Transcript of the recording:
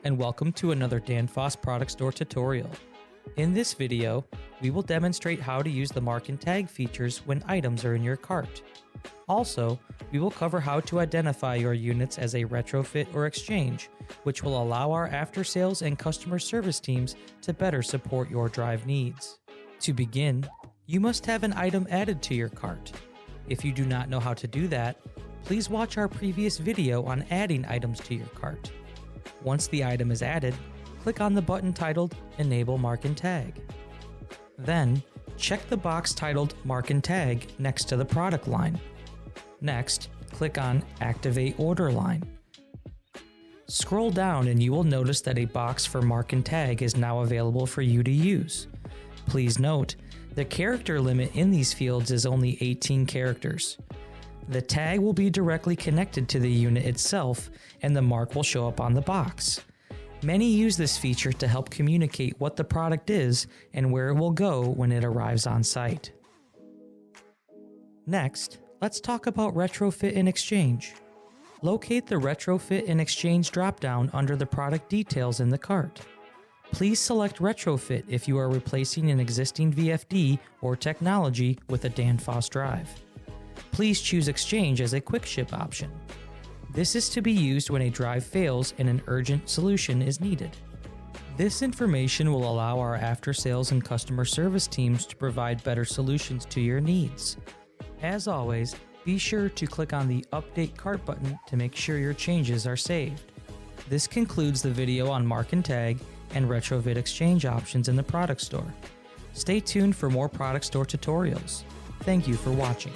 and welcome to another Danfoss Product Store tutorial. In this video, we will demonstrate how to use the mark and tag features when items are in your cart. Also, we will cover how to identify your units as a retrofit or exchange, which will allow our after-sales and customer service teams to better support your drive needs. To begin, you must have an item added to your cart. If you do not know how to do that, please watch our previous video on adding items to your cart. Once the item is added, click on the button titled Enable Mark and Tag. Then, check the box titled Mark and Tag next to the product line. Next, click on Activate Order Line. Scroll down and you will notice that a box for Mark and Tag is now available for you to use. Please note, the character limit in these fields is only 18 characters. The tag will be directly connected to the unit itself, and the mark will show up on the box. Many use this feature to help communicate what the product is and where it will go when it arrives on site. Next, let's talk about Retrofit and Exchange. Locate the Retrofit and Exchange dropdown under the product details in the cart. Please select Retrofit if you are replacing an existing VFD or technology with a Danfoss drive. Please choose Exchange as a quick ship option. This is to be used when a drive fails and an urgent solution is needed. This information will allow our after-sales and customer service teams to provide better solutions to your needs. As always, be sure to click on the Update Cart button to make sure your changes are saved. This concludes the video on Mark and Tag and Retrofit Exchange options in the product store. Stay tuned for more product store tutorials. Thank you for watching.